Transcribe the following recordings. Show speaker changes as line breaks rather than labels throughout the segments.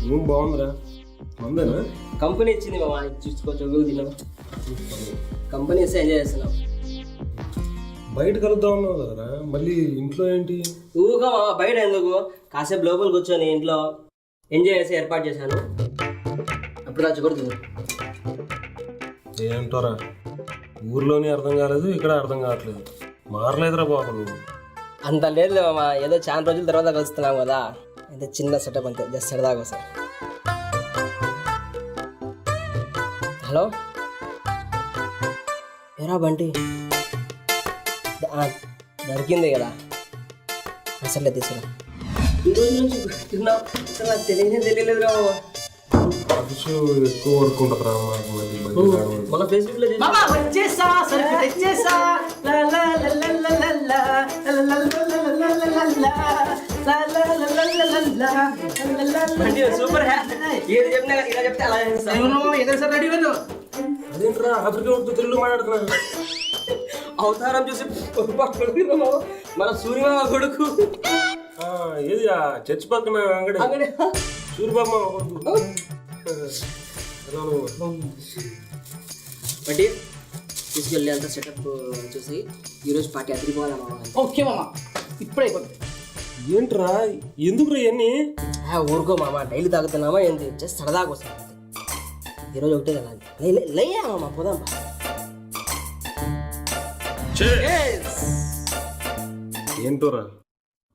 Room బాగుందిరా, మందేనా?
Company ఇచ్చింది మామ, చూసుకోవచ్చు. తిన్నాం, కంపెనీ ఇస్తే ఎంజాయ్ చేస్తున్నాం.
బయట కలుద్దాం ఉన్నావు కదరా, మళ్ళీ ఇంట్లో ఏంటి?
ఊగా మామ, బయట ఎందుకు, కాసేపు లోపల కూర్చొని ఇంట్లో ఎంజాయ్ చేసి ఏర్పాటు చేశాను. అప్పుడు నచ్చకూడదు.
ఏంటోరా, ఊర్లోనే అర్థం కాలేదు, ఇక్కడ అర్థం కావట్లేదు. మారలేదురా బాబు నువ్వు.
అంత లేదు మామ, ఏదో చాలా రోజుల తర్వాత కలుస్తున్నాం కదా, అయితే చిన్న సెటప్ అంతే, జస్ట్ సరదాగా సార్. హలో ఏరా బంటి, దొరికింది కదా, అసలే తీసుకురా. ఈరోజు నుంచి తిన్నావు, అసలు నాకు తెలియలేదు రా బాబా.
ఎక్కువ వర్క్ ఉంటుందిరా
మన ఫేస్బుక్ లో సూపర్ ఏది చెప్పినా ఇలా చెప్తే అలా
అదేంట్రా ఆఫ్రికా తెలుగు మాట్లాడుతున్నా.
అవతారం చూసి మన సూర్యమామ కొడుకు.
ఏది చర్చి పక్కన అంగడి సూర్యబాబు కొడుకు.
బట్టి తీసుకెళ్ళి అంతా సెటప్ చూసి ఈరోజు పార్టీ అదిరిపోవాలమ్మా.
ఓకే మామ, ఇప్పుడే అయిపోతుంది.
ఏంట్రా ఎందుకురా ఇవన్నీ?
ఊరుకో మామ, డైలీ తాగుతున్నామా ఏంటి, జస్ట్ సరదాగా వస్తాను. ఈరోజు ఒకటే కదా, లయ్యా మామ, పోదాం.
ఏంటోరా,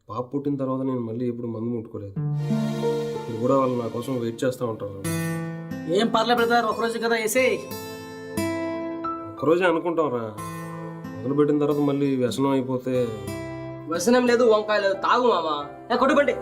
పాప పుట్టిన తర్వాత నేను మళ్ళీ ఎప్పుడు మందు ముట్టుకోలేదు. ఇప్పుడు కూడా వాళ్ళు నా కోసం వెయిట్ చేస్తూ ఉంటారు.
ఏం పర్లే బ్రదర్, ఒకరోజు కదా వేసే.
ఒకరోజే అనుకుంటాం రా, మొదలు పెట్టిన తర్వాత మళ్ళీ వ్యసనం అయిపోతే.
వ్యసనం లేదు, వంకాయ లేదు, తాగు మామ. కొట్టుబండి.